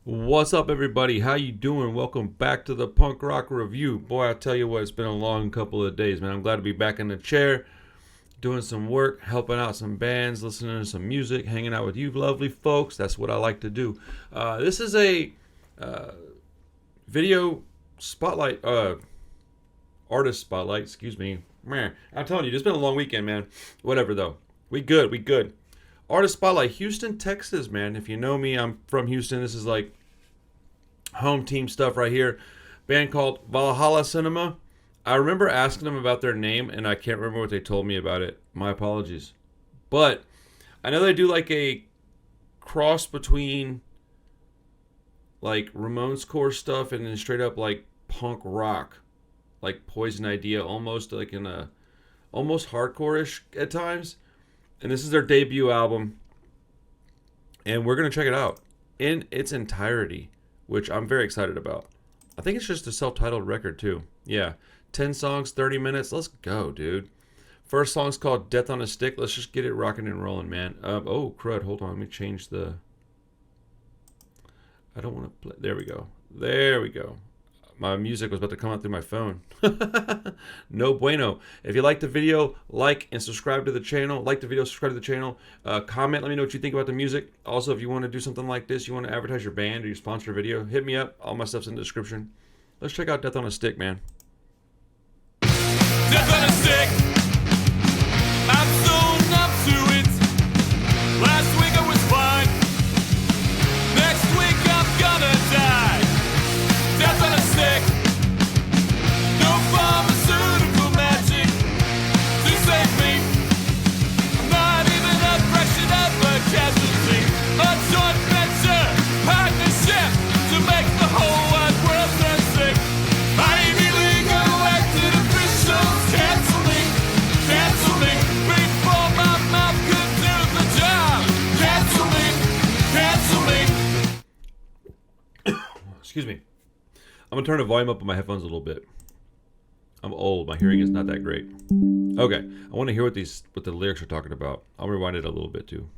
What's up, everybody? How you doing? Welcome back to the Punk Rock Review. Boy, I tell you what, it's been a long couple of days, man. I'm glad to be back in the chair, doing some work, helping out some bands, listening to some music, hanging out with you lovely folks. That's what I like to do. This is a video spotlight, artist spotlight, excuse me. Man, I'm telling you, it's been a long weekend, man. Whatever, though. We good. Artist spotlight, Houston, Texas, man. If you know me, I'm from Houston. This is like home team stuff right here. Band called VALHALLA CINEMA. I remember asking them about their name, and I can't remember what they told me about it. My apologies. But I know they do like a cross between like Ramones core stuff and then straight up like punk rock, like Poison Idea, almost like in a almost hardcore-ish at times. And this is their debut album, and we're going to check it out in its entirety, which I'm very excited about. I think it's just a self-titled record, too. Yeah, 10 songs, 30 minutes. Let's go, dude. First song's called Death on a Stick. Let's just get it rocking and rolling, man. Oh, crud. Hold on. Let me change the... I don't want to play... There we go. My music was about to come out through my phone. No bueno. If you like the video, like and subscribe to the channel. Like the video, subscribe to the channel. Comment, let me know what you think about the music. Also, if you want to do something like this, you want to advertise your band or you sponsor a video, hit me up. All my stuff's in the description. Let's check out Death on a Stick, man. Death on a Stick. I'm so numb to it. Last week I was fine. Next week I'm gonna die. Death on a Stick. No pharmaceutical magic to save me. I'm not even a fraction of a casualty. A joint venture partnership to make the whole wide world turn sick. Ivy League elected officials cancel me before my mouth could do the job. Cancel me. Excuse me. I'm going to turn the volume up on my headphones a little bit. I'm old. My hearing is not that great. Okay. I want to hear what the lyrics are talking about. I'll rewind it a little bit, too.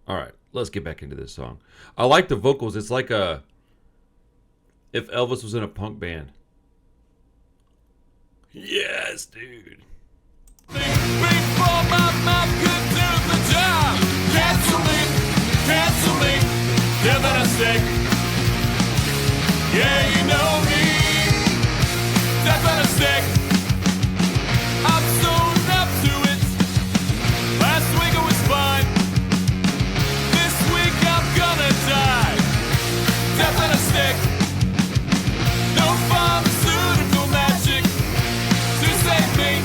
All right. Let's get back into this song. I like the vocals. It's like if Elvis was in a punk band. Yes, dude. Before my mouth could do the job. Cancel me. Death on a Stick. Yeah, you know me. Death on a Stick. I'm so numb to it. Last week I was fine. This week I'm gonna die. Death on a Stick. No pharmaceutical magic to save me.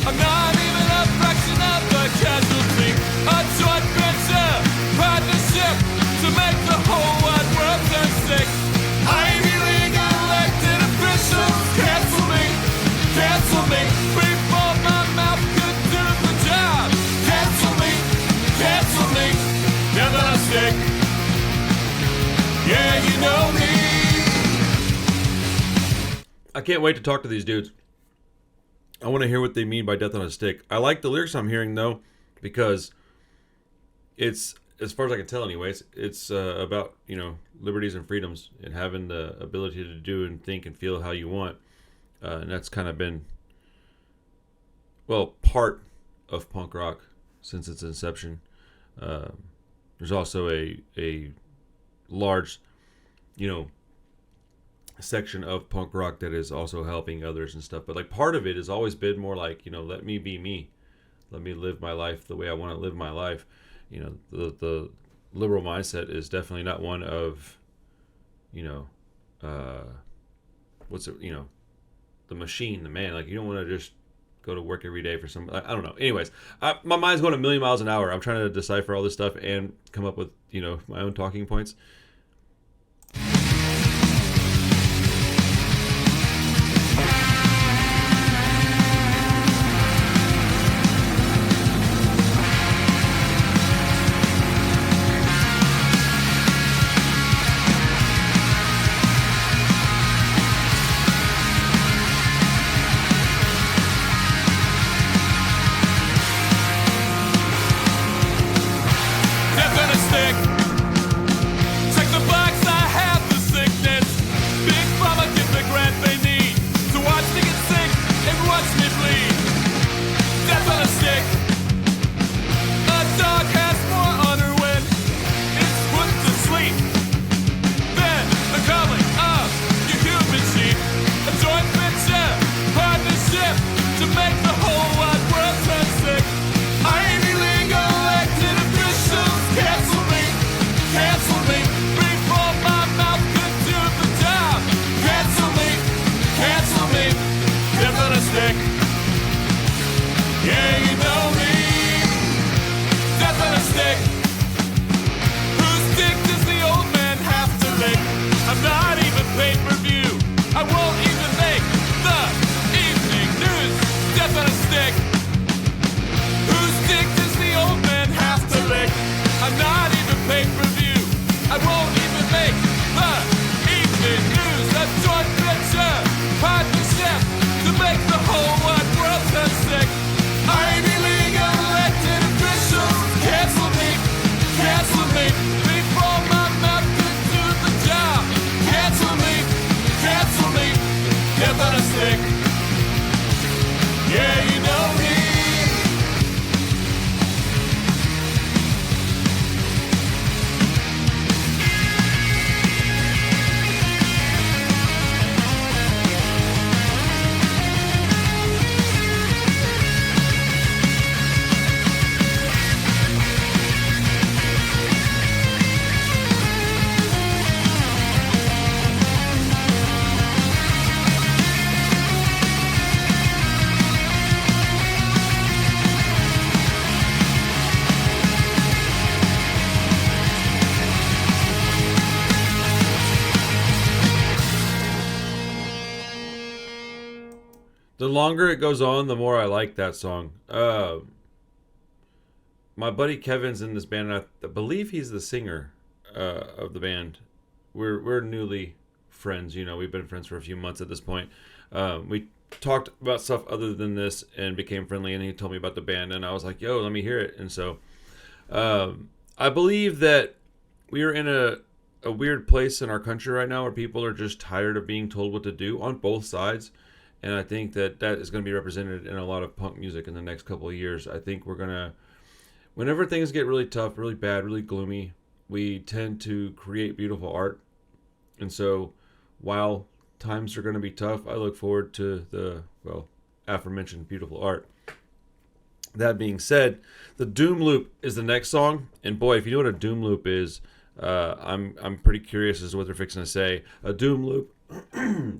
I'm not even a fraction of a casualty. A joint venture partnership to make the whole wide world turn sick. Ivy League elected officials cancel me before my mouth could do the job. Cancel me. Death on a Stick. Yeah, you know me. I can't wait to talk to these dudes. I want to hear what they mean by Death on a Stick. I like the lyrics I'm hearing, though, because it's, as far as I can tell anyways, it's about, liberties and freedoms and having the ability to do and think and feel how you want. And that's kind of been, part of punk rock since its inception. There's also a large, section of punk rock that is also helping others and stuff. But like part of it has always been more like, let me be me. Let me live my life the way I want to live my life. The liberal mindset is definitely not one of, the machine, the man. Like, you don't want to just go to work every day for some, I don't know. Anyways, my mind's going a million miles an hour. I'm trying to decipher all this stuff and come up with, my own talking points. Death on a Stick. I won't even make the evening news. A joint venture partnership to make the whole wide world turn sick. Ivy League elected officials cancel me before my mouth can do the job. Cancel me, give it a stick. Yeah, you know me. The longer it goes on, the more I like that song. My buddy Kevin's in this band, and I believe he's the singer of the band. We're newly friends, you know. We've been friends for a few months at this point. We talked about stuff other than this and became friendly, and he told me about the band, and I was like, yo, let me hear it. And so I believe that we are in a weird place in our country right now where people are just tired of being told what to do on both sides. And I think that is going to be represented in a lot of punk music in the next couple of years. I think we're going to, whenever things get really tough, really bad, really gloomy, we tend to create beautiful art. And so while times are going to be tough, I look forward to the, well, aforementioned beautiful art. That being said, the Doom Loop is the next song. And boy, if you know what a Doom Loop is, I'm pretty curious as to what they're fixing to say. A Doom Loop,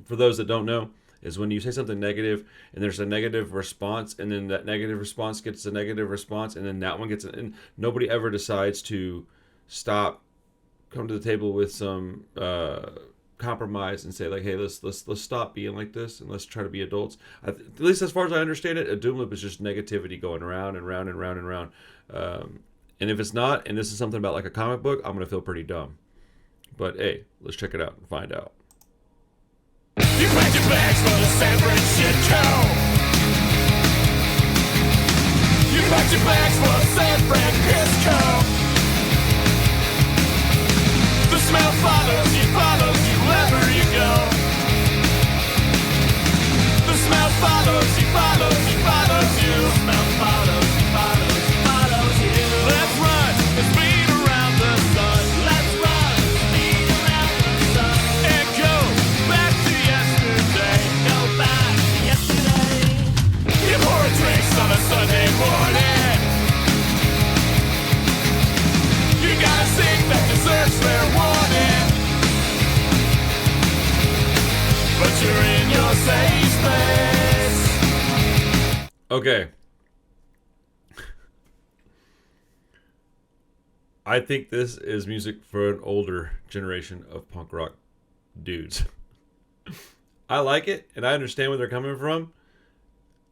for those that don't know, is when you say something negative and there's a negative response, and then that negative response gets a negative response, and then that one gets and nobody ever decides to stop, come to the table with some compromise and say like, hey, let's stop being like this and let's try to be adults. At least as far as I understand it, a doom loop is just negativity going round and round and round and round. And if it's not, and this is something about like a comic book, I'm gonna feel pretty dumb. But hey, let's check it out and find out. You packed your bags for the San Francisco. You packed your bags for San Francisco. The smell follows you wherever you go. The smell follows you. The smell follows you. Let's run and speed around the sun. Let's run and speed around the sun. And go back to yesterday. Go back to yesterday. You pour drinks on a Sunday morning. You gotta sing that dessert's fair warning. But you're in your safe space. Okay. I think this is music for an older generation of punk rock dudes. I like it, and I understand where they're coming from,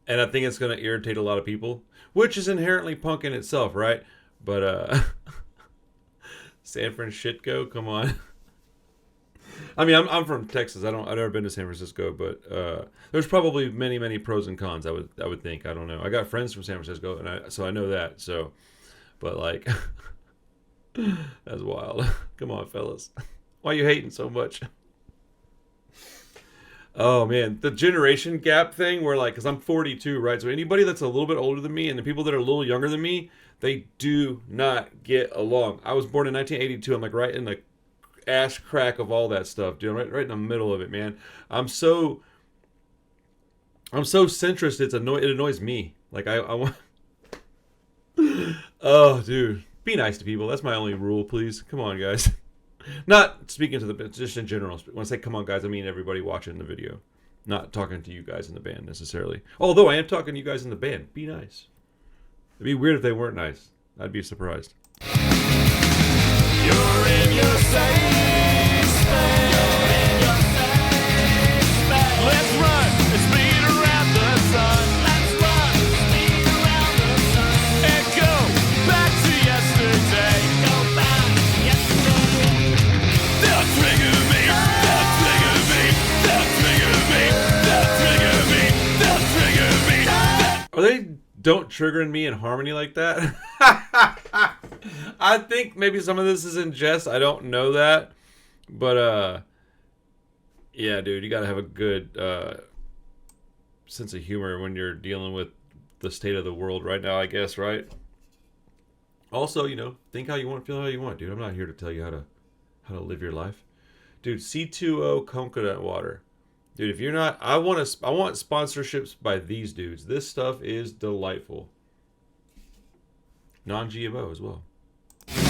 and I think it's going to irritate a lot of people, which is inherently punk in itself, right? But, San Francisco, come on. I mean, I'm from Texas. I've never been to San Francisco, but there's probably many pros and cons. I would think. I don't know. I got friends from San Francisco, and so I know that. So, but like, that's wild. Come on, fellas, why are you hating so much? Oh man, the generation gap thing, where like, cause I'm 42, right? So anybody that's a little bit older than me, and the people that are a little younger than me, they do not get along. I was born in 1982. I'm like right in the ash crack of all that stuff, dude. Right in the middle of it, man. I'm so centrist. It annoys me. Like I want. Oh, dude, be nice to people. That's my only rule, please. Come on, guys. Not speaking to the, just in general. When I say come on, guys, I mean everybody watching the video. Not talking to you guys in the band necessarily. Although I am talking to you guys in the band. Be nice. It'd be weird if they weren't nice. I'd be surprised. You're in your safe space. Let's run and speed around the sun. Let's run and speed around the sun. And go back to yesterday. Go back to yesterday. they don't trigger in me in harmony like that. I think maybe some of this is in jest. I don't know that. But, yeah, dude, you gotta have a good sense of humor when you're dealing with the state of the world right now, I guess, right? Also, you know, think how you want, feel how you want, dude. I'm not here to tell you how to live your life. Dude, C2O coconut water. Dude, if you're not, I want sponsorships by these dudes. This stuff is delightful. Non-GMO as well. They'll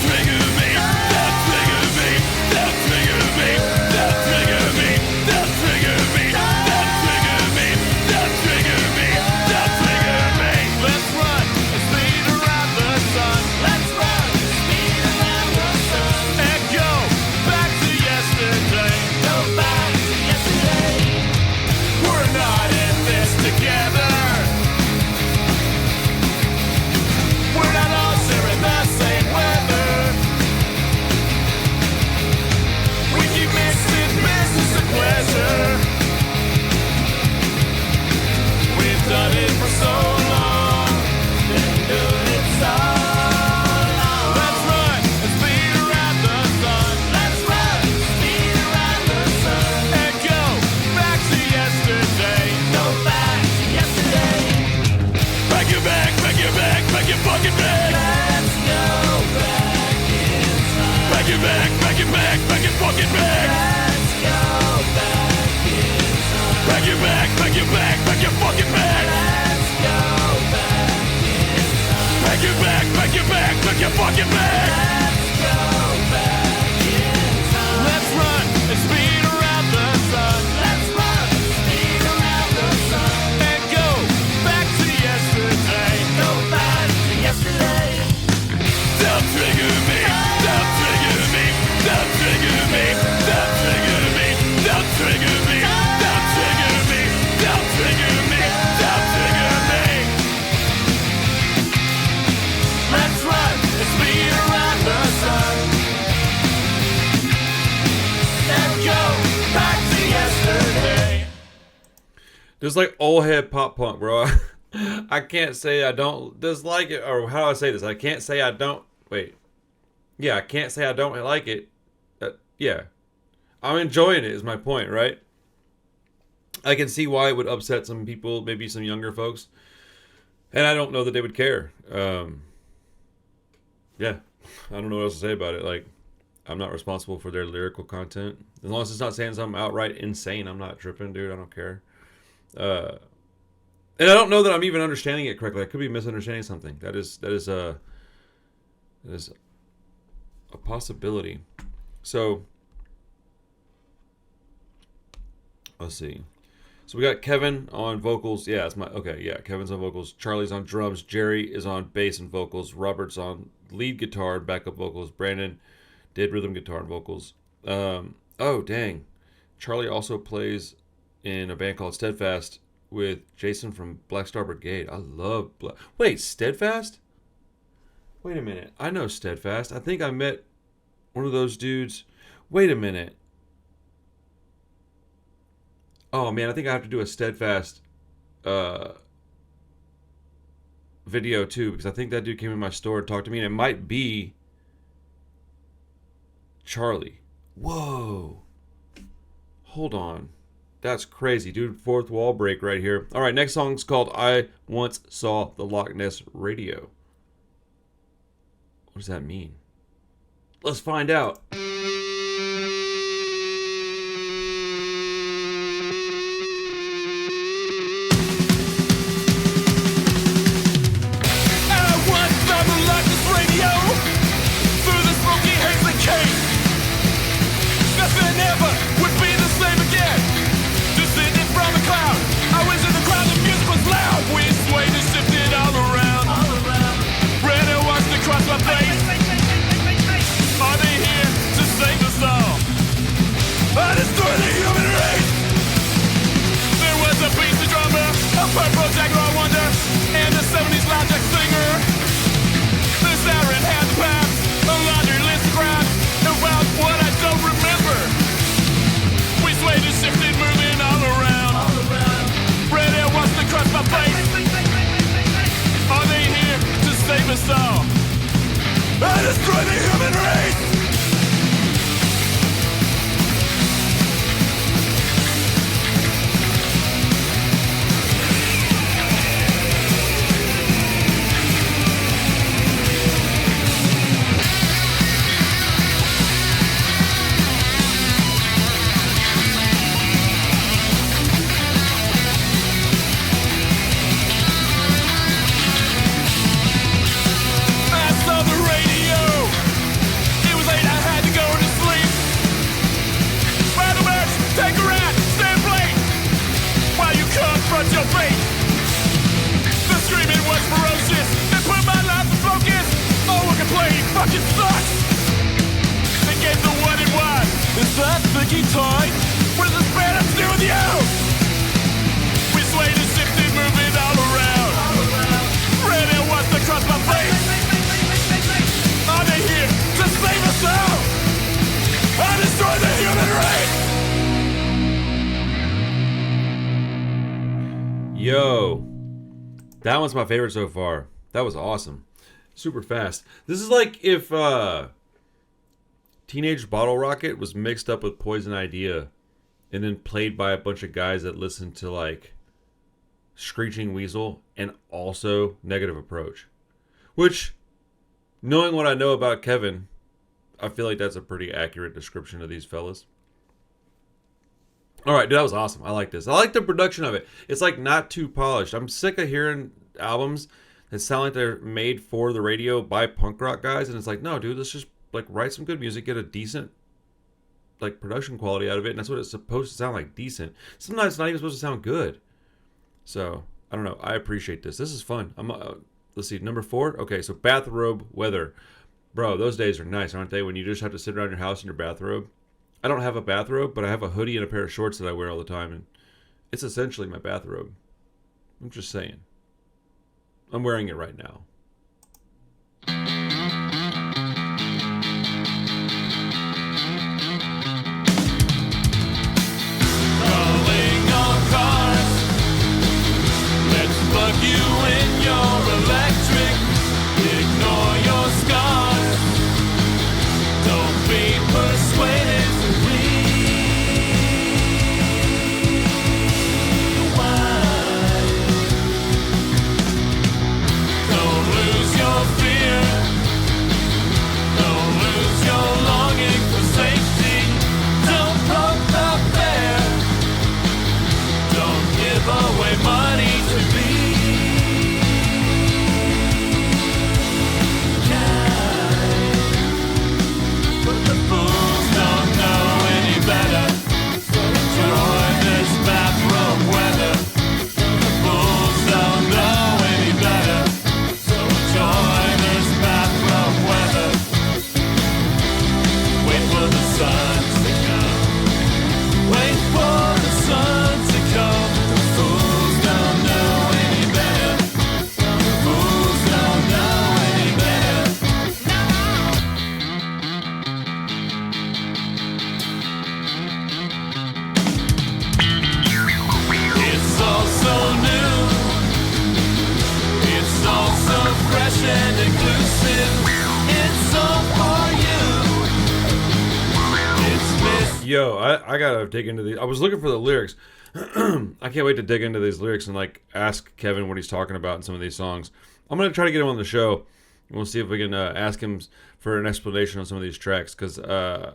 trigger me. They'll trigger me. They'll trigger me. They'll trigger me. They'll trigger me. They'll trigger me. They'll trigger me. They'll trigger me. Let's run and speed around the sun. Let's run and speed around the sun. And go back to yesterday. Go back to yesterday. We're not in this together. We're not all sharing the same weather. We keep mixing business and pleasure. We've done it for so long. Been doing it so long. Let's run and speed around the sun. Let's run and speed around the sun. And go back to yesterday. Go back to yesterday. Pack your bag, pack your bag, pack your fucking bag. Let's go back in time. Pack your bag, pack your bag, pack your fucking bag. Let's go back in time. Pack your bag, pack your bag, pack your fucking bag. Let's go back in time. Pack your bag, pack your bag, pack your fucking bag. Let's go back in time. Let's run and speed around the sun. Let's run and speed around the sun. And go back to yesterday. Go back to yesterday. They'll trigger me. They'll trigger me. They'll trigger me. They'll trigger me. They'll trigger me. They'll trigger me. They'll trigger me. They'll trigger me. Let's run and speed around the sun. And go back to yesterday. Just like old head pop punk, bro. I can't say I don't dislike it, or how do I say this? I can't say I don't. Wait. Yeah, I can't say I don't like it. Yeah. I'm enjoying it, is my point, right? I can see why it would upset some people, maybe some younger folks. And I don't know that they would care. Yeah. I don't know what else to say about it. Like, I'm not responsible for their lyrical content. As long as it's not saying something outright insane, I'm not tripping, dude. I don't care. And I don't know that I'm even understanding it correctly. I could be misunderstanding something. That is a possibility. So let's see. So we got Kevin on vocals. Yeah, it's Kevin's on vocals. Charlie's on drums. Jerry is on bass and vocals. Robert's on lead guitar and backup vocals. Brandon did rhythm guitar and vocals. Oh dang. Charlie also plays in a band called Steadfast with Jason from Black Star Brigade. I love Wait, Steadfast? Wait a minute. I know Steadfast. I think I met one of those dudes. Wait a minute. Oh man, I think I have to do a Steadfast video too, because I think that dude came in my store and talked to me, and it might be Charlie. Whoa. Hold on. That's crazy, dude. Fourth wall break right here. All right, next song's called I Once Saw the Loch Ness Radio. What does that mean? Let's find out. Nothing ever would be the same again. Descending from a cloud, I was in the crowd, the music was loud. We swayed and shifted all around. Red and washed across my face. Are they here to destroy the human race. Your fate. The screaming was ferocious. They put my life in focus. Oh, what complaining fucking sucks. They gave the what it was. Is that sticky toy? What does this band have to do with you? We swayed and shifted, moving all around. Ready wants to cross my face. Are they here to save us all? I destroy the human race. Yo, that one's my favorite so far. That was awesome. Super fast. This is like if Teenage Bottle Rocket was mixed up with Poison Idea and then played by a bunch of guys that listened to like Screeching Weasel and also Negative Approach. Which, knowing what I know about Kevin, I feel like that's a pretty accurate description of these fellas. All right, dude, that was awesome. I like this. I like the production of it. It's like not too polished. I'm sick of hearing albums that sound like they're made for the radio by punk rock guys, and it's like, no, dude, let's just like write some good music, get a decent like production quality out of it, and that's what it's supposed to sound like, decent. Sometimes it's not even supposed to sound good. So I don't know. I appreciate this. This is fun. Let's see, number 4. Okay, so bathrobe weather, bro. Those days are nice, aren't they? When you just have to sit around your house in your bathrobe. I don't have a bathrobe, but I have a hoodie and a pair of shorts that I wear all the time, and it's essentially my bathrobe. I'm just saying. I'm wearing it right now. Rolling on cars. Let's plug you in your electric. Ignore your scars. Don't be persuaded. Yo, I gotta dig into these. I was looking for the lyrics. I can't wait to dig into these lyrics and like ask Kevin what he's talking about in some of these songs. I'm gonna try to get him on the show. We'll see if we can ask him for an explanation on some of these tracks, because I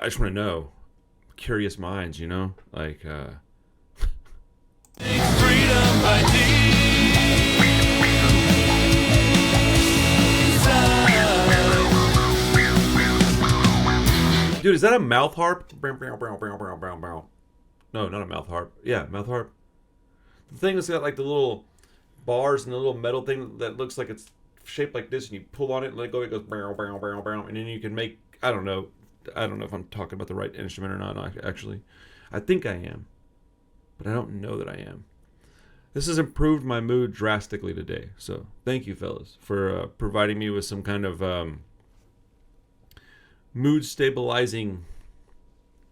just want to know. Curious minds, you know, like. Freedom by Dude, is that a mouth harp? No, not a mouth harp. Yeah, mouth harp. The thing that's got like the little bars and the little metal thing that looks like it's shaped like this, and you pull on it and let go, it goes and then you can make, I don't know if I'm talking about the right instrument or not, actually. I think I am, but I don't know that I am. This has improved my mood drastically today, so thank you, fellas, for providing me with some kind of mood stabilizing,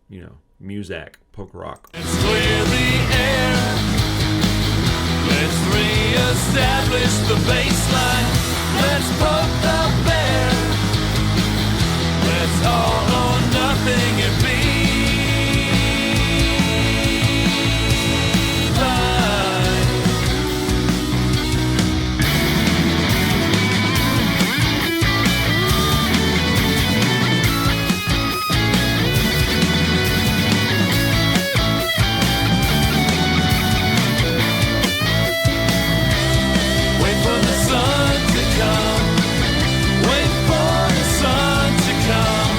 you know, music, punk rock. Let's clear the air. Let's re-establish the baseline. Let's poke the bear. Let's all or nothing and be fine. Wait for the sun to come. Wait for the sun to come.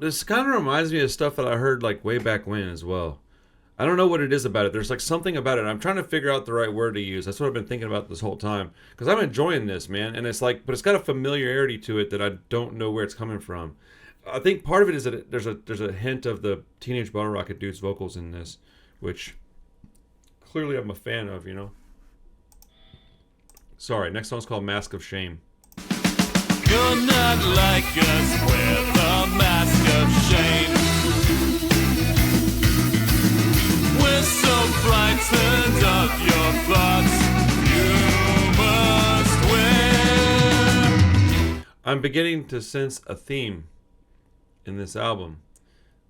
This kind of reminds me of stuff that I heard like way back when as well. I don't know what it is about it. There's like something about it. I'm trying to figure out the right word to use. That's what I've been thinking about this whole time. Because I'm enjoying this, man. And it's like, but it's got a familiarity to it that I don't know where it's coming from. I think part of it is that there's a hint of the Teenage Bottle Rocket dude's vocals in this, which clearly I'm a fan of, you know. Sorry, next song's called Mask of Shame. You're not like us with a mask of shame. We're so frightened of your thoughts. You must wear. I'm beginning to sense a theme in this album.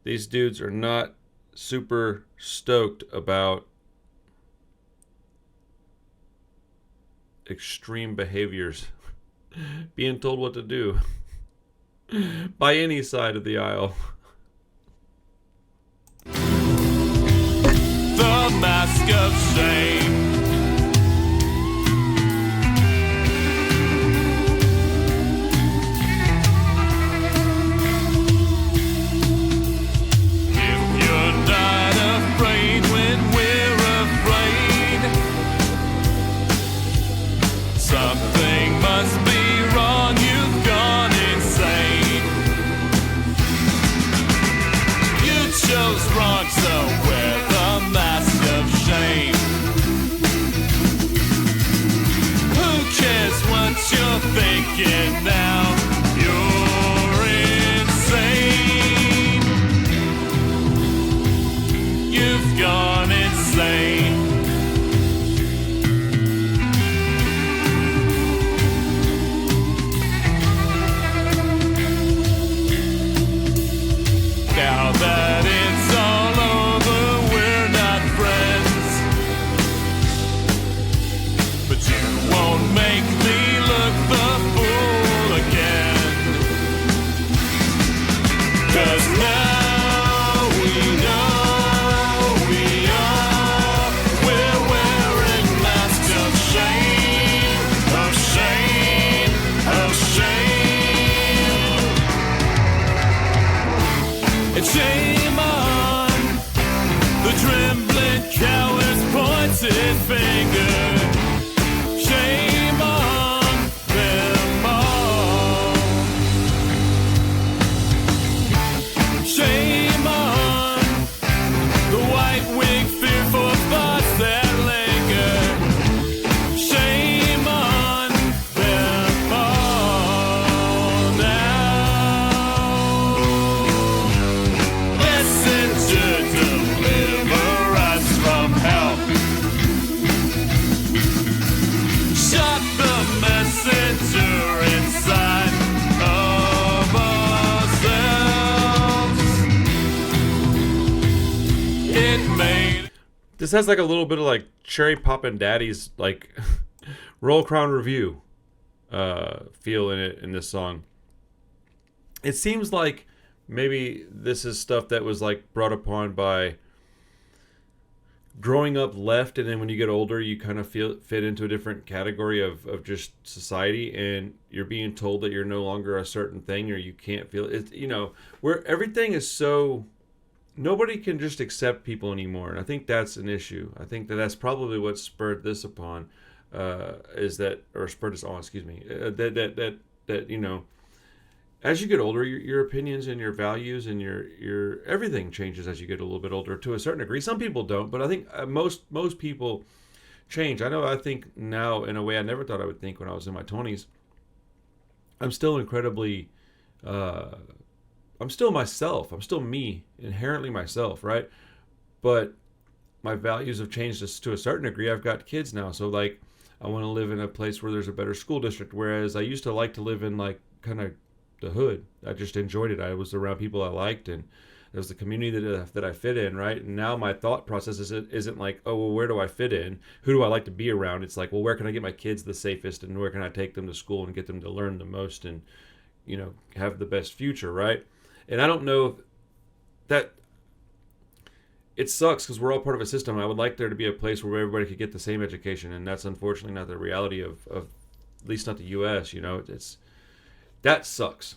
These dudes are not super stoked about extreme behaviors. Being told what to do by any side of the aisle. The mask of shame. If you're not afraid when we're afraid, something must be wrong. You've gone insane. You chose wrong, so wear the mask of shame. Who cares what you're thinking now? You're insane. You've gone insane. Now that it's all over, we're not friends. But you won't make me look the fool again. 'Cause now we know we are. We're wearing masks of shame, of shame, of shame. And shame on the trembling coward's pointed finger. Shame on them all. Shame on the white-winged fearful thoughts that linger. Shame on them all now. Listen to deliver us from hell. Shut the messenger inside of ourselves. It made This has like a little bit of like Cherry Poppin' Daddy's like Roll Crown Review feel in it in this song. It seems like maybe this is stuff that was like brought upon by growing up left, and then when you get older you kind of fit into a different category of just society, and you're being told that you're no longer a certain thing, or you can't feel it, you know, where everything is so nobody can just accept people anymore. And I think that's an issue. I think that's probably what spurred this upon is that, or spurred us on, excuse me, that you know, as you get older, your opinions and your values and your everything changes as you get a little bit older to a certain degree. Some people don't, but I think most people change. I know I think now in a way I never thought I would think when I was in my 20s. I'm still incredibly, I'm still myself. I'm still me, inherently myself, right? But my values have changed to a certain degree. I've got kids now, so like I want to live in a place where there's a better school district. Whereas I used to like to live in like kind of the hood. I just enjoyed it. I was around people I liked, and there's the community that I fit in, right? And now my thought process isn't like, oh, well, where do I fit in? Who do I like to be around? It's like, well, where can I get my kids the safest, and where can I take them to school and get them to learn the most, and have the best future, right? And I don't know that it sucks because we're all part of a system. I would like there to be a place where everybody could get the same education, and that's unfortunately not the reality of at least not the U.S. It's that sucks.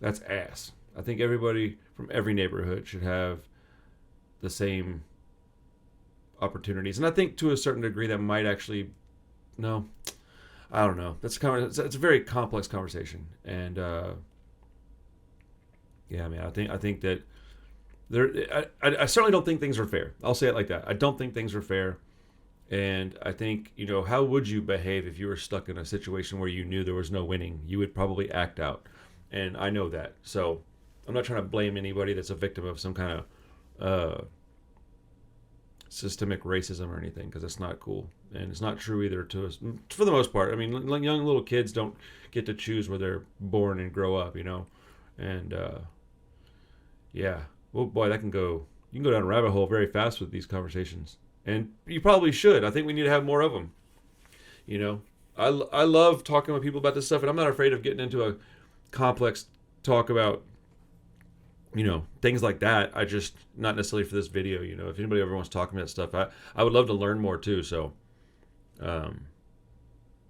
That's ass. I think everybody from every neighborhood should have the same opportunities, and I think to a certain degree that might actually, no, I don't know. It's a very complex conversation, and yeah, man, I think that. I certainly don't think things are fair. I'll say it like that. I don't think things are fair. And I think, how would you behave if you were stuck in a situation where you knew there was no winning? You would probably act out. And I know that. So I'm not trying to blame anybody that's a victim of some kind of systemic racism or anything, because it's not cool. And it's not true either to us, for the most part. I mean, young little kids don't get to choose where they're born and grow up, And, yeah. Well, boy, you can go down a rabbit hole very fast with these conversations. And you probably should. I think we need to have more of them. I love talking with people about this stuff, and I'm not afraid of getting into a complex talk about, things like that. I just, not necessarily for this video, if anybody ever wants to talk about stuff, I would love to learn more too. So,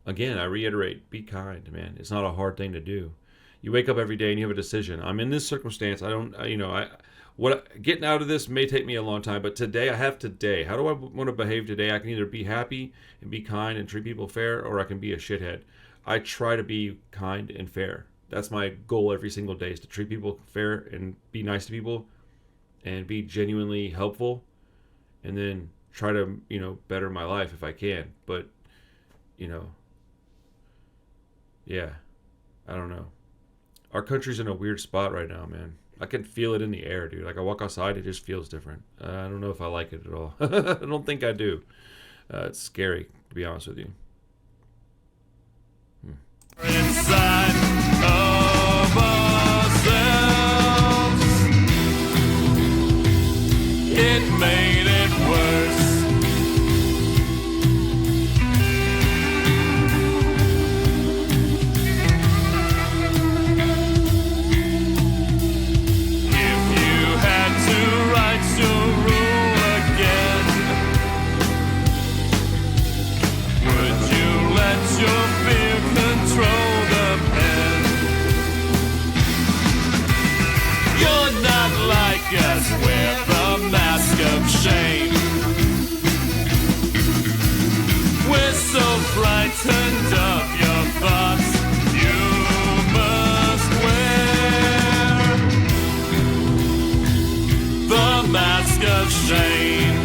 again, I reiterate, be kind, man. It's not a hard thing to do. You wake up every day and you have a decision. I'm in this circumstance. Getting out of this may take me a long time, but today I have today. How do I want to behave today? I can either be happy and be kind and treat people fair, or I can be a shithead. I try to be kind and fair. That's my goal every single day, is to treat people fair and be nice to people and be genuinely helpful, and then try to, better my life if I can. But, yeah, I don't know. Our country's in a weird spot right now, man. I can feel it in the air, dude. Like, I walk outside, it just feels different. I don't know if I like it at all. I don't think I do. It's scary, to be honest with you. Inside of ourselves, it made it worse. Yes, with a mask of shame. We're so frightened of your thoughts. You must wear the mask of shame.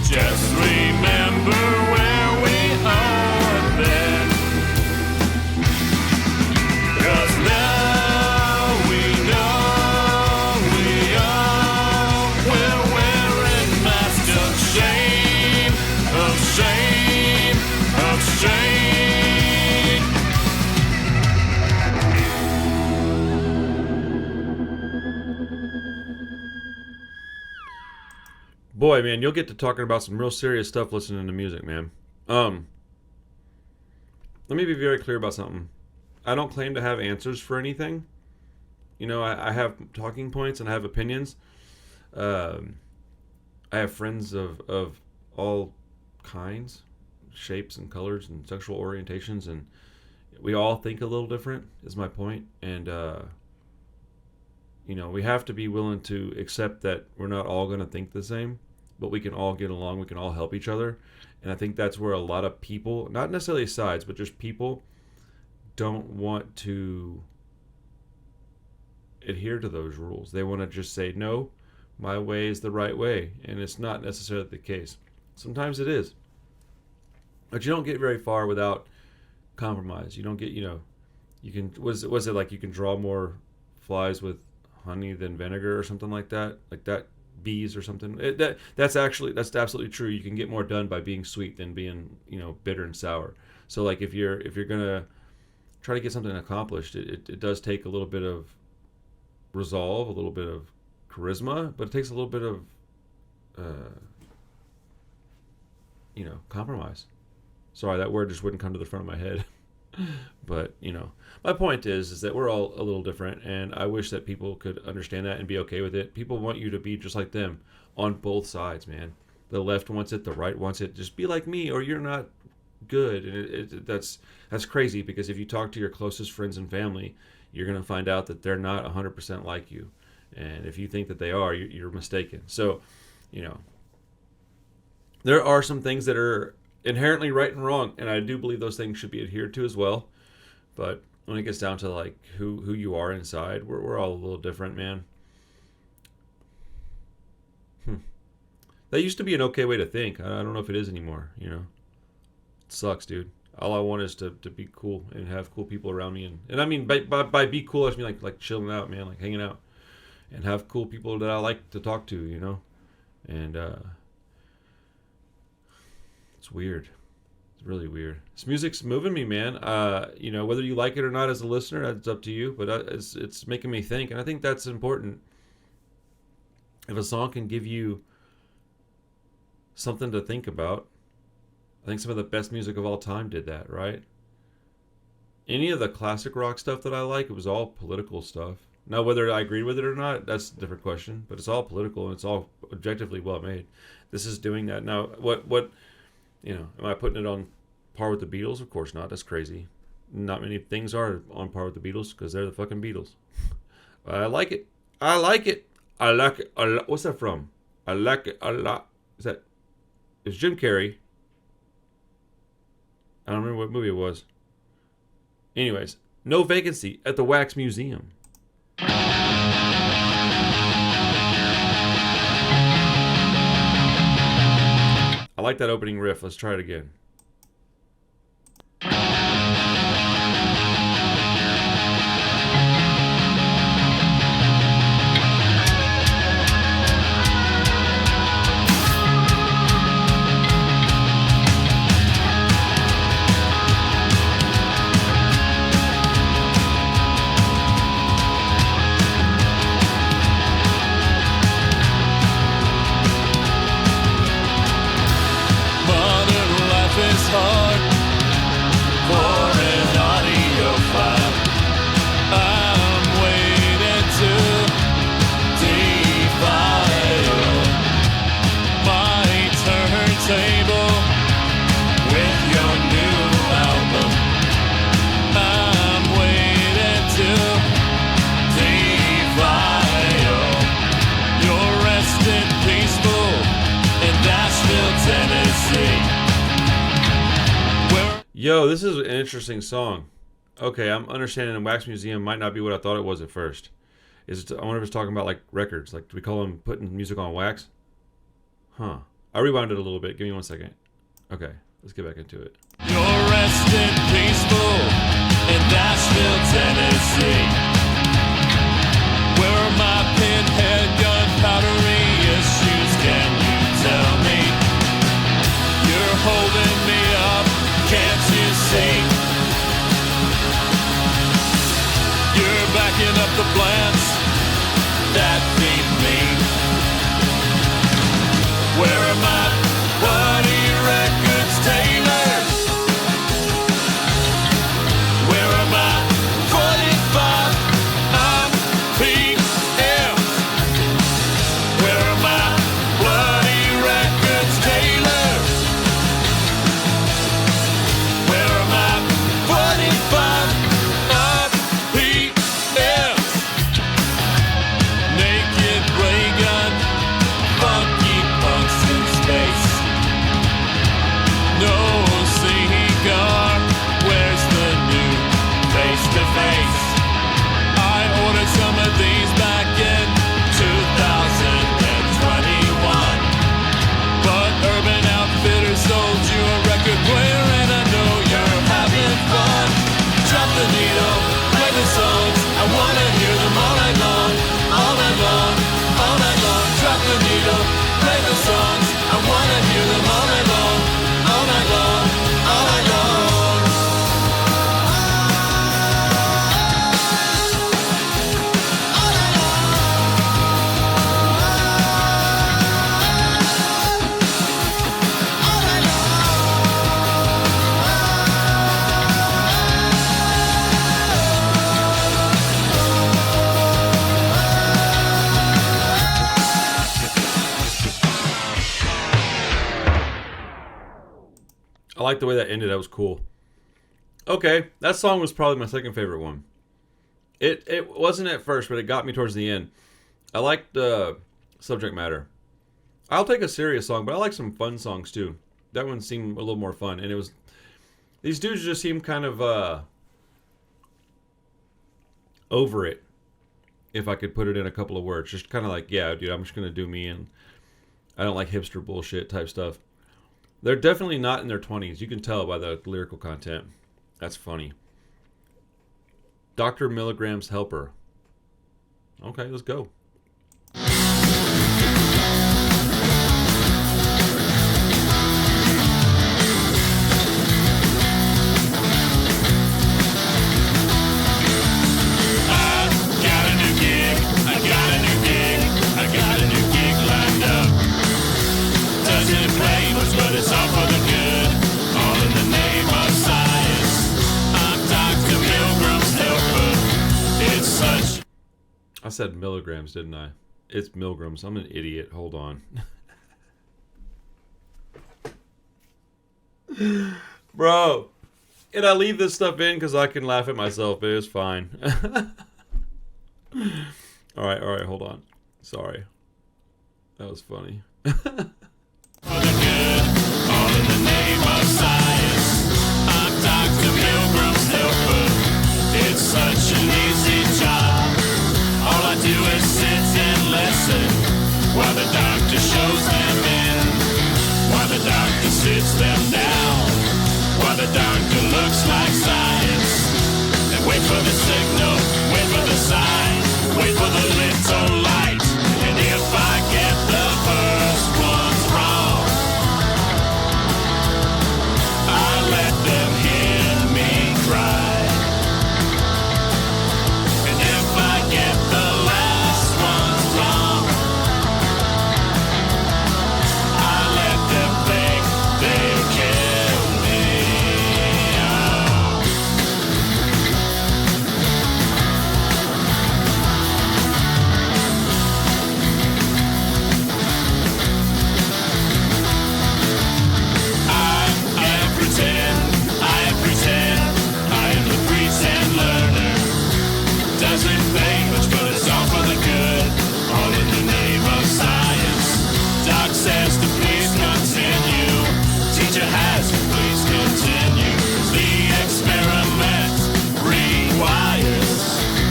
Just remember where we are then, 'cause now we know we are. We're wearing masks of shame, of shame, of shame. Boy, man, you'll get to talking about some real serious stuff listening to music, man. Let me be very clear about something. I don't claim to have answers for anything. I have talking points and I have opinions. I have friends of all kinds, shapes and colors and sexual orientations, and we all think a little different, is my point. And, we have to be willing to accept that we're not all going to think the same, but we can all get along, we can all help each other. And I think that's where a lot of people, not necessarily sides, but just people, don't want to adhere to those rules. They want to just say, no, my way is the right way. And it's not necessarily the case. Sometimes it is. But you don't get very far without compromise. You don't get, you can, was it like you can draw more flies with honey than vinegar or something like that? Like that, bees or something. That's absolutely true. You can get more done by being sweet than being, bitter and sour. So like if you're gonna try to get something accomplished, it does take a little bit of resolve, a little bit of charisma, but it takes a little bit of compromise. Sorry, that word just wouldn't come to the front of my head. But my point is that we're all a little different, and I wish that people could understand that and be okay with it. People want you to be just like them on both sides, man. The left wants it, the right wants it. Just be like me, or you're not good. And that's crazy, because if you talk to your closest friends and family, you're gonna find out that they're not 100% like you, and if you think that they are, you're mistaken. So, there are some things that are inherently right and wrong, and I do believe those things should be adhered to as well. But when it gets down to like who you are inside, we're all a little different, man. That used to be an okay way to think. I don't know if it is anymore. It sucks, dude. All I want is to be cool and have cool people around me, and I mean by be cool, I just mean like chilling out, man, like hanging out, and have cool people that I like to talk to, and it's weird. It's really weird. This music's moving me, man. Whether you like it or not as a listener, that's up to you. But it's making me think, and I think that's important. If a song can give you something to think about, I think some of the best music of all time did that, right? Any of the classic rock stuff that I like, it was all political stuff. Now, whether I agreed with it or not, that's a different question. But it's all political, and it's all objectively well made. This is doing that. Now, what am I putting it on par with the Beatles? Of course not. That's crazy. Not many things are on par with the Beatles, because they're the fucking Beatles. But I like it. I like it. I like it a lot. What's that from? I like it a lot. It's Jim Carrey. I don't remember what movie it was. Anyways, No Vacancy at the Wax Museum. I like that opening riff. Let's try it again. Yo, this is an interesting song. Okay, I'm understanding the Wax Museum might not be what I thought it was at first. I wonder if it's talking about like records. Like, do we call them putting music on wax? Huh. I rewound it a little bit. Give me 1 second. Okay, let's get back into it. You're resting peaceful in Nashville, Tennessee. Where are my pinhead gunpowdery issues? Can you tell me? You're holding me up, can't you see? You're backing up the plants that feed me. Where are my bloody records, Taylor? Where are my 45 RPMs? Where are my bloody records, Taylor? Where are my 45 RPMs? Naked I like the way that ended. That was cool. Okay, that song was probably my second favorite one. It wasn't at first, but it got me towards the end. I liked the subject matter. I'll take a serious song, but I like some fun songs too. That one seemed a little more fun, and it was these dudes just seemed kind of over it, if I could put it in a couple of words. Just kind of like, yeah, dude, I'm just gonna do me, and I don't like hipster bullshit type stuff. They're definitely not in their 20s. You can tell by the lyrical content. That's funny. Dr. Milligram's Helper. Okay, let's go. But it's all for the good, all in the name of science. I'm Dr. Milgram's helper. It's such... I said milligrams, didn't I? It's milligrams. I'm an idiot. Hold on. Bro, and I leave this stuff in because I can laugh at myself, but it's fine. Alright, hold on. Sorry. That was funny. For the good, all in the name of science. I'm Dr. Milgram's helper. It's such an easy job. All I do is sit and listen while the doctor shows them in, while the doctor sits them down, while the doctor looks like science. And wait for the signal, wait for the sign, wait for the little light. And if I get the first ones wrong, I let them hear me cry. And if I get the last ones wrong, I let them think they'll kill me. I am the pretend learner. Doesn't pay much, but it's all for the good, all in the name of science. Doc says to please continue. Teacher has to please continue. The experiment requires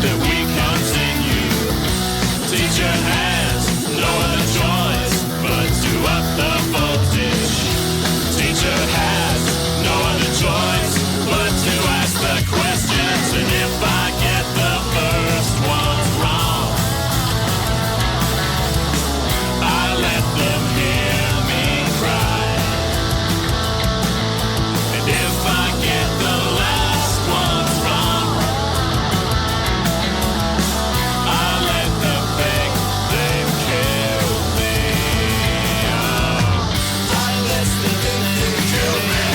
that we continue. Teacher has no other choice but to up the voltage. Teacher has no other choice but to ask the questions. And if I get the first ones wrong, I let them hear me cry. And if I get the last ones wrong, I let them think they've killed me. I let them think they've killed me.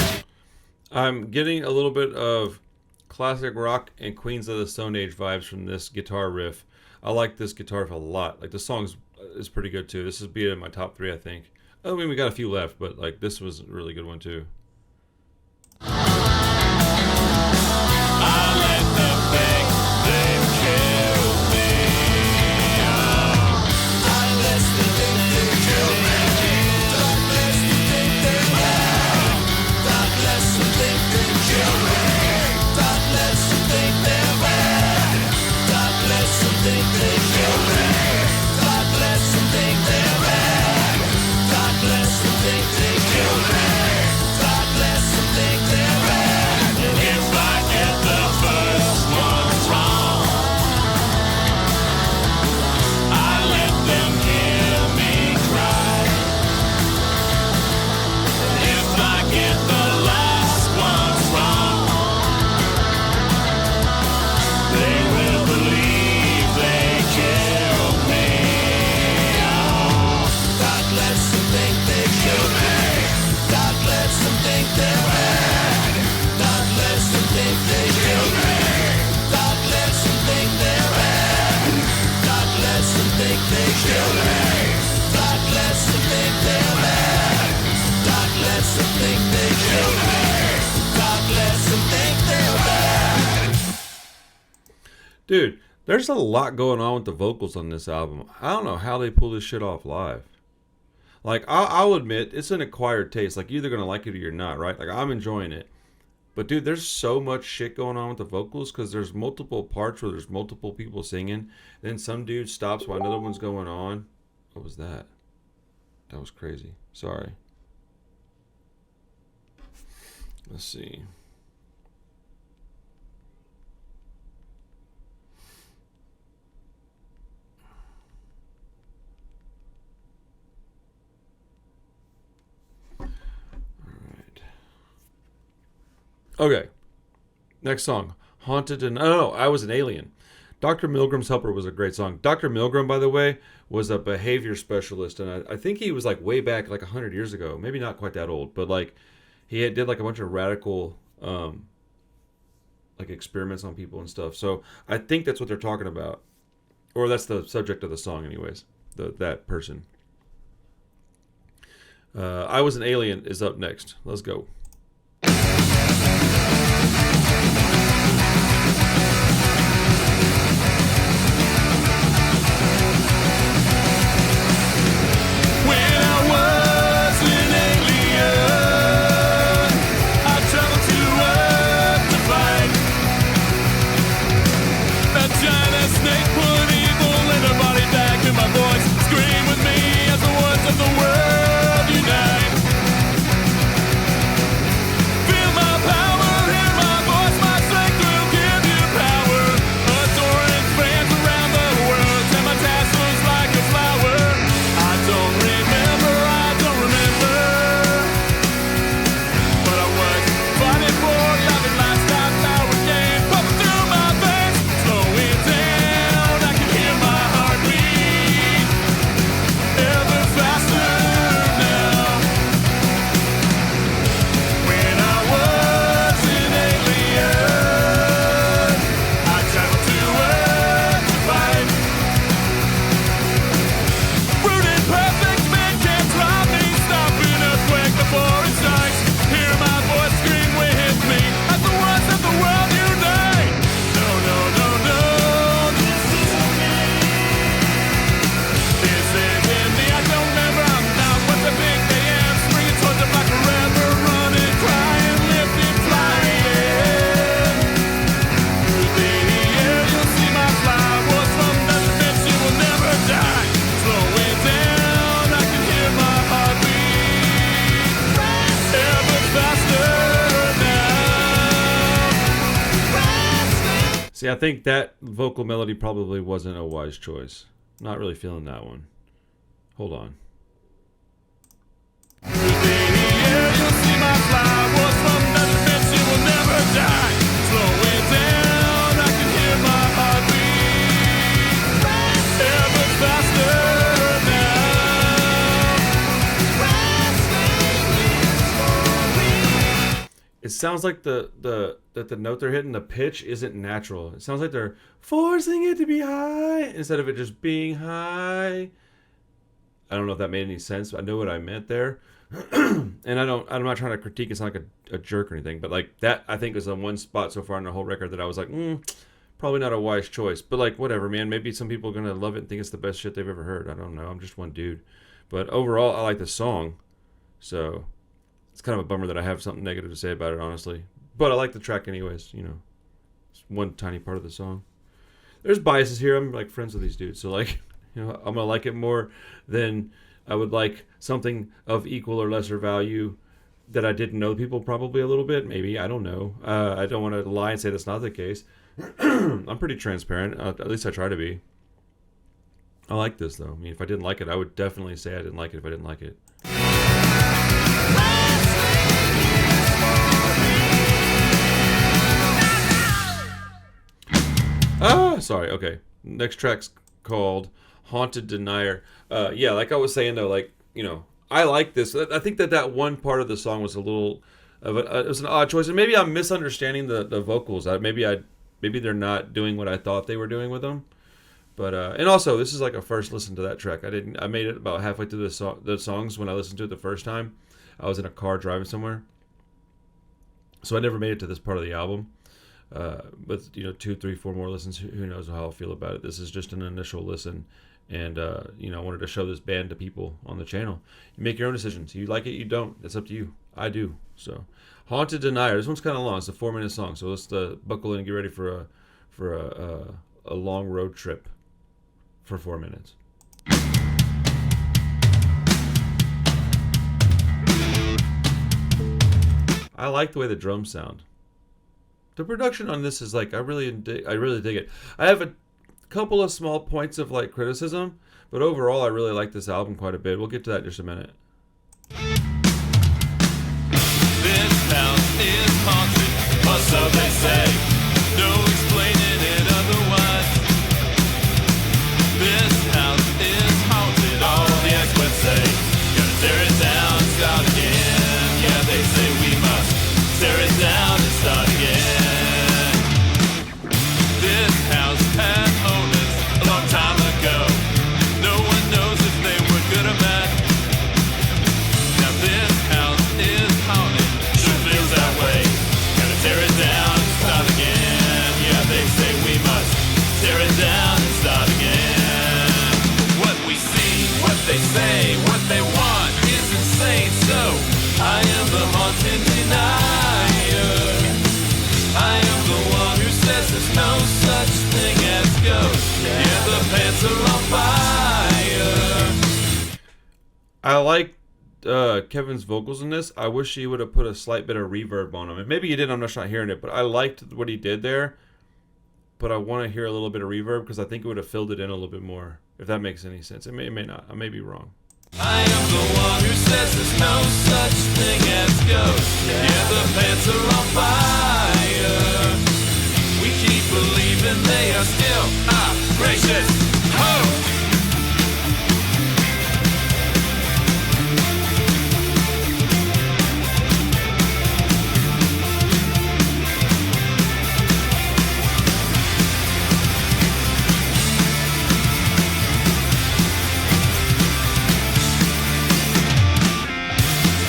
I'm getting a little bit of classic rock and Queens of the Stone Age vibes from this guitar riff. I like this guitar riff a lot. Like the song is pretty good too. This is being in my top 3, I think. I mean, we got a few left, but like this was a really good one too. I let them think they've killed me. I let them think they've killed me. God bless them think they're bad. God bless them think they've killed me. God bless them think they're bad. God bless them think they've killed me. God bless them think they're bad. God bless them think they've killed me. God bless them think they're bad. And if I get the first ones wrong, I let them hear me cry. And if I get the last ones wrong, they will believe they Dude, there's a lot going on with the vocals on this album. I don't know how they pull this shit off live. Like, I'll admit, it's an acquired taste. Like, you're either going to like it or you're not, right? Like, I'm enjoying it. But, dude, there's so much shit going on with the vocals because there's multiple parts where there's multiple people singing. Then some dude stops while another one's going on. What was that? That was crazy. Sorry. Let's see. Okay. Next song. Haunted and... Oh, I Was an Alien. Dr. Milgram's Helper was a great song. Dr. Milgram, by the way, was a behavior specialist. And I think he was like way back, like 100 years ago. Maybe not quite that old. But like did like a bunch of radical like experiments on people and stuff. So I think that's what they're talking about. Or that's the subject of the song anyways. That person. I Was an Alien is up next. Let's go. See, I think that vocal melody probably wasn't a wise choice. Not really feeling that one. Hold on. It sounds like the note they're hitting, the pitch isn't natural. It sounds like they're forcing it to be high instead of it just being high. I don't know if that made any sense. I know what I meant there. And I'm not trying to critique it sound like a jerk or anything, but like that I think is the one spot so far in the whole record that I was like, probably not a wise choice. But like whatever, man. Maybe some people are gonna love it and think it's the best shit they've ever heard. I don't know. I'm just one dude. But overall I like the song. So it's kind of a bummer that I have something negative to say about it, honestly. But I like the track anyways, you know. It's one tiny part of the song. There's biases here. I'm like friends with these dudes. So like, you know, I'm going to like it more than I would like something of equal or lesser value that I didn't know people probably a little bit. Maybe. I don't know. I don't want to lie and say that's not the case. I'm pretty transparent. At least I try to be. I like this though. I mean, if I didn't like it, I would definitely say I didn't like it if I didn't like it. Sorry. Okay. Next track's called Haunted Denier. Yeah, like I was saying though, like, you know, I like this. I think that one part of the song was a little of it was an odd choice, and maybe I'm misunderstanding the vocals. Maybe they're not doing what I thought they were doing with them. But and also this is like a first listen to that track. I made it about halfway through the songs when I listened to it the first time. I was in a car driving somewhere, so I never made it to this part of the album. with 2, 3, 4 more listens, who knows how I'll feel about it. This is just an initial listen, and I wanted to show this band to people on the channel. You make your own decisions. You like it, you don't. It's up to you. I do. So, Haunted Denier. This one's kind of long. It's a 4-minute song. So let's buckle in and get ready for a long road trip for 4 minutes. I like the way the drums sound. The production on this is like I really dig it. I have a couple of small points of like criticism, but overall I really like this album quite a bit. We'll get to that in just a minute. This house is haunted, or so they say. No explaining it otherwise. This house is haunted, all the experts say. Gotta tear it down, start again. Yeah, they say we must tear it down and start again. This house had owners a long time ago. No one knows if they were good or bad. Now this house is haunted, sure feels that way. Gotta tear it down and start again. Yeah, they say we must tear it down and start again. What we see, what they say, what they want is insane. So I am the haunted denier. I am the one who says there's no such thing as ghosts. Yeah, the pants are on fire. I like Kevin's vocals in this. I wish he would have put a slight bit of reverb on them. And maybe he did, I'm just not hearing it, but I liked what he did there. But I want to hear a little bit of reverb because I think it would have filled it in a little bit more, if that makes any sense. It may not. I may be wrong. I am the one who says there's no such thing as ghosts. Yeah, the pants are on fire. We keep believing they are still our gracious host.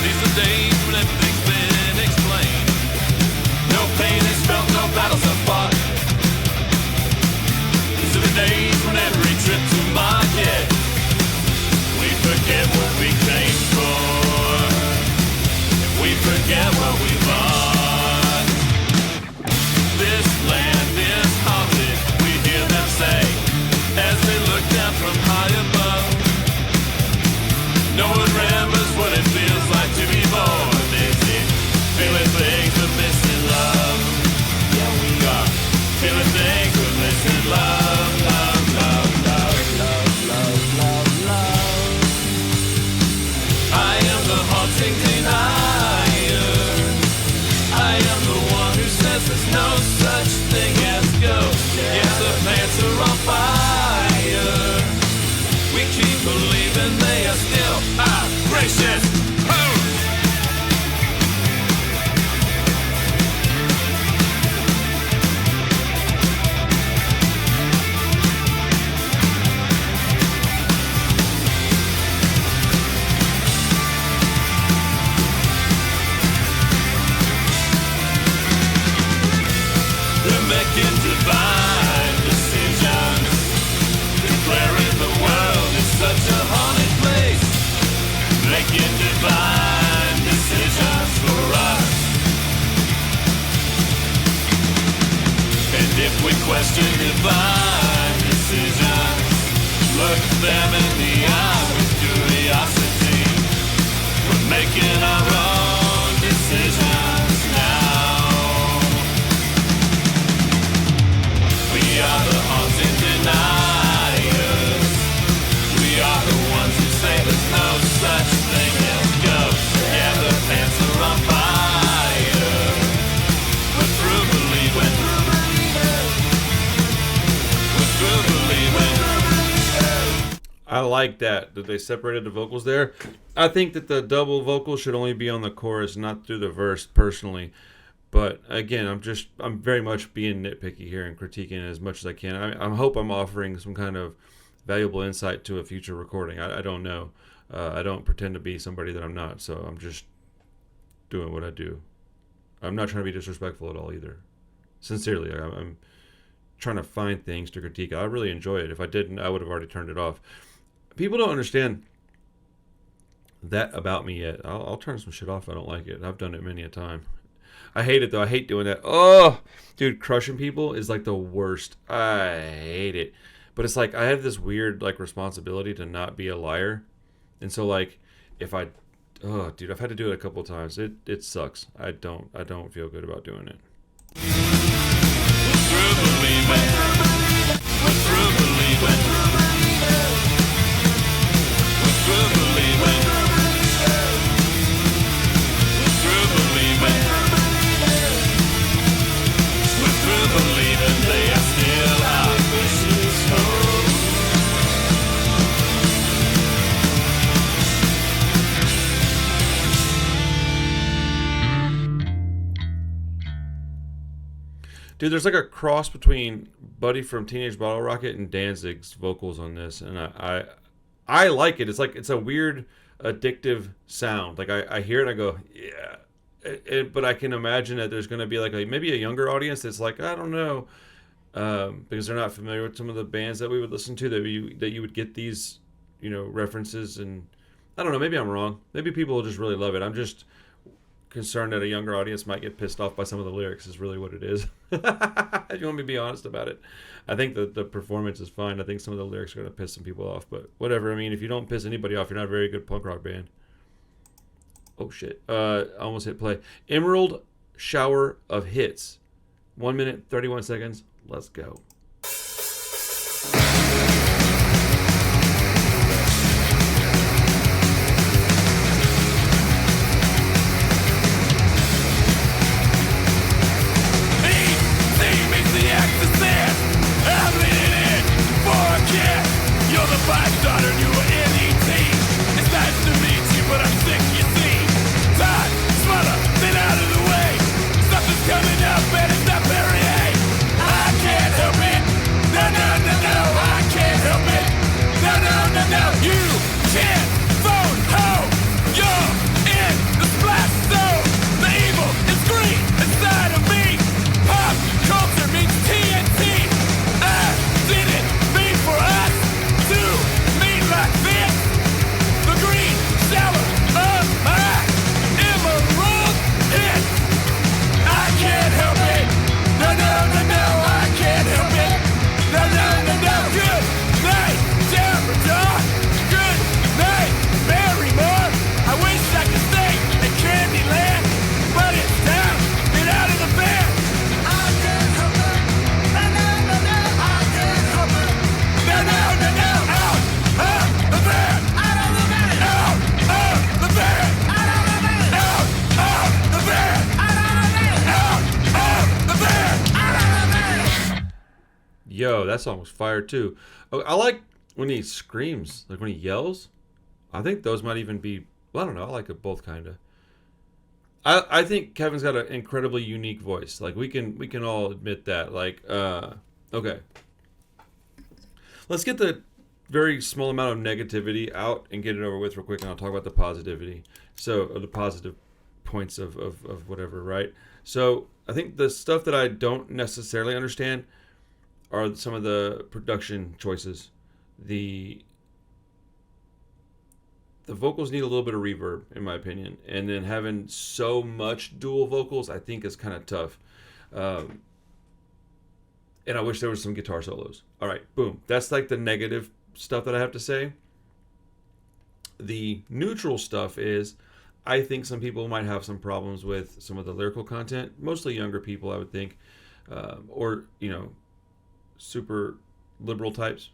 These are days when everything's been explained. No pain is felt, no battles are fought. These are the days when every trip to market, we forget what we came for. We forget what we bought. This land is haunted, we hear them say, as they look down from high above. No one remembers what it feels like to be born. Is it feeling things we're missing love? Yeah, we are feeling things we're missing love, love, love, love, love, love, love, love. I am the haunting denier. I am the one who says there's no such thing as ghosts. Yeah, the pants are on fire. We keep believing they are still our gracious host. They're making divine decisions, declaring the world is such a haunted place, making divine decisions for us. And if we question divine decisions, look them in the eye with curiosity. We're making our own decisions now. We are the haunted deniers. We are the ones who say there's no such thing as ghosts. Yeah, the pants are on fire. We're through believing. We're through believing. I like that they separated the vocals there. I think that the double vocal should only be on the chorus, not through the verse, personally. But again, I'm very much being nitpicky here and critiquing as much as I can. I hope I'm offering some kind of valuable insight to a future recording. I don't know. I don't pretend to be somebody that I'm not, so I'm just doing what I do. I'm not trying to be disrespectful at all either. Sincerely, I'm trying to find things to critique. I really enjoy it. If I didn't, I would have already turned it off. People don't understand that about me yet. I'll turn some shit off if I don't like it. I've done it many a time. I hate it though. I hate doing that. Oh, dude, crushing people is like the worst. I hate it. But it's like I have this weird like responsibility to not be a liar, and so like if I, oh, dude, I've had to do it a couple of times. It sucks. I don't feel good about doing it. Dude, there's like a cross between Buddy from Teenage Bottle Rocket and Danzig's vocals on this, and I like it. It's like it's a weird, addictive sound. Like I hear it, I go, yeah. But I can imagine that there's going to be like maybe a younger audience that's like, I don't know, because they're not familiar with some of the bands that we would listen to, that you would get these, references, and I don't know. Maybe I'm wrong. Maybe people will just really love it. I'm just concerned that a younger audience might get pissed off by some of the lyrics is really what it is. If you want me to be honest about it. I think that the performance is fine. I think some of the lyrics are going to piss some people off, but whatever. I mean, if you don't piss anybody off, you're not a very good punk rock band. Oh shit. I almost hit play. Emerald Shower of Hits. 1 minute, 31 seconds. Let's go. Yo, that song was fire too. Oh, I like when he screams, like when he yells. I think those might even be, well, I don't know. I like it both kind of. I think Kevin's got an incredibly unique voice. Like we can all admit that. Like, okay. Let's get the very small amount of negativity out and get it over with real quick, and I'll talk about the positivity. So, or the positive points of whatever, right? So, I think the stuff that I don't necessarily understand are some of the production choices. The vocals need a little bit of reverb, in my opinion, and then having so much dual vocals, I think, is kind of tough. And I wish there was some guitar solos. All right, boom. That's like the negative stuff that I have to say. The neutral stuff is, I think some people might have some problems with some of the lyrical content. Mostly younger people, I would think, or super liberal types.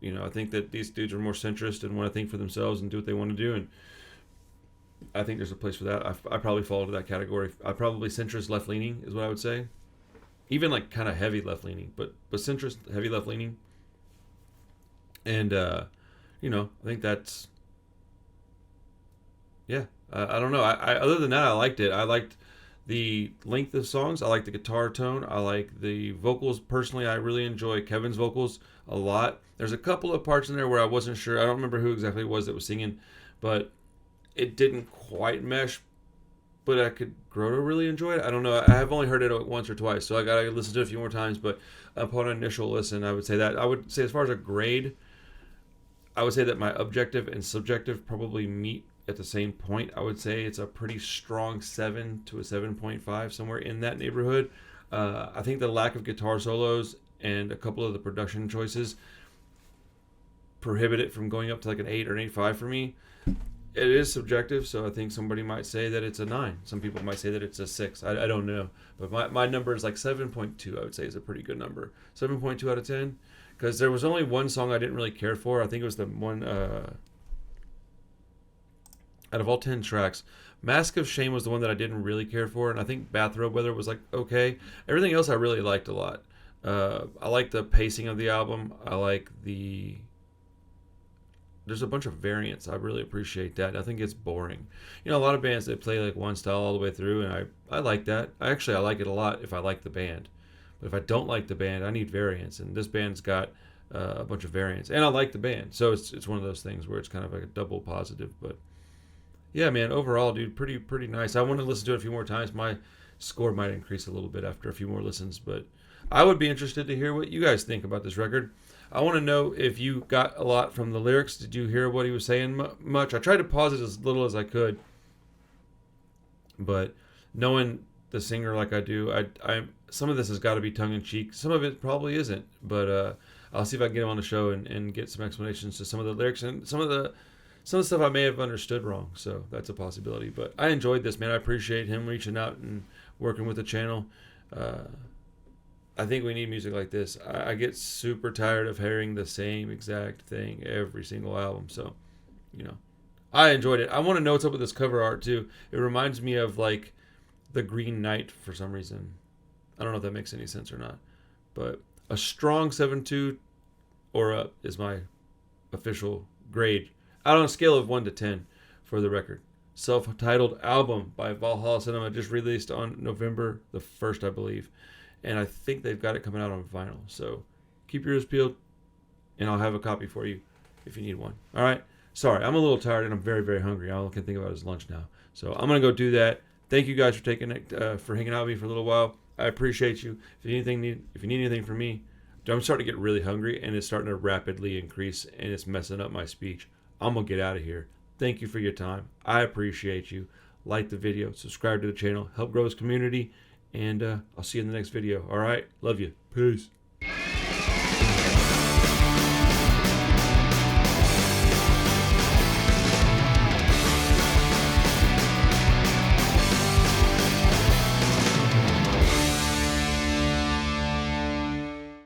I think that these dudes are more centrist and want to think for themselves and do what they want to do, and I think there's a place for that. I probably fall into that category. I probably centrist, left leaning is what I would say. Even like kind of heavy left leaning, but centrist, heavy left leaning. And I think that's, yeah. I don't know. I other than that, I liked it. I liked the length of songs. I like the guitar tone. I like the vocals. Personally, I really enjoy Kevin's vocals a lot. There's a couple of parts in there where I wasn't sure. I don't remember who exactly it was that was singing, but it didn't quite mesh but I could grow to really enjoy it. I don't know. I have only heard it once or twice, so I gotta listen to it a few more times. But upon initial listen, I would say that. I would say as far as a grade, I would say that my objective and subjective probably meet at the same point. I would say it's a pretty strong 7 to a 7.5, somewhere in that neighborhood. I think the lack of guitar solos and a couple of the production choices prohibit it from going up to like an 8 or an 8.5 for me. It is subjective, so I think somebody might say that it's a 9. Some people might say that it's a 6. I don't know. But my number is like 7.2, I would say is a pretty good number. 7.2 out of 10. Because there was only one song I didn't really care for. I think it was the one, out of all 10 tracks, Mask of Shame was the one that I didn't really care for. And I think Bathrobe Weather was like, okay. Everything else I really liked a lot. I like the pacing of the album. I like there's a bunch of variants. I really appreciate that. Nothing gets boring. You know, a lot of bands, they play like one style all the way through, and I like that. I like it a lot if I like the band. But if I don't like the band, I need variants. And this band's got a bunch of variants. And I like the band. So it's one of those things where it's kind of like a double positive. But yeah, man, overall, dude, pretty nice. I want to listen to it a few more times. My score might increase a little bit after a few more listens. But I would be interested to hear what you guys think about this record. I want to know if you got a lot from the lyrics. Did you hear what he was saying much? I tried to pause it as little as I could, but knowing the singer like I do, I some of this has got to be tongue in cheek. Some of it probably isn't, but I'll see if I can get him on the show and get some explanations to some of the lyrics and some of the stuff I may have understood wrong. So that's a possibility. But I enjoyed this, man. I appreciate him reaching out and working with the channel. I think we need music like this. I get super tired of hearing the same exact thing every single album. So, you know, I enjoyed it. I want to know what's up with this cover art too. It reminds me of like the Green Knight for some reason. I don't know if that makes any sense or not. But a strong 7.2 or up is my official grade. Out on a scale of 1 to 10 for the record. Self-titled album by Valhalla Cinema, just released on November the 1st, I believe. And I think they've got it coming out on vinyl. So keep your ears peeled, and I'll have a copy for you if you need one. All right? Sorry, I'm a little tired, and I'm very, very hungry. All I can think about is lunch now. So I'm going to go do that. Thank you guys for for hanging out with me for a little while. I appreciate you. If you need anything from me, I'm starting to get really hungry, and it's starting to rapidly increase, and it's messing up my speech. I'm going to get out of here. Thank you for your time. I appreciate you. Like the video. Subscribe to the channel. Help grow this community. And I'll see you in the next video. All right? Love you. Peace.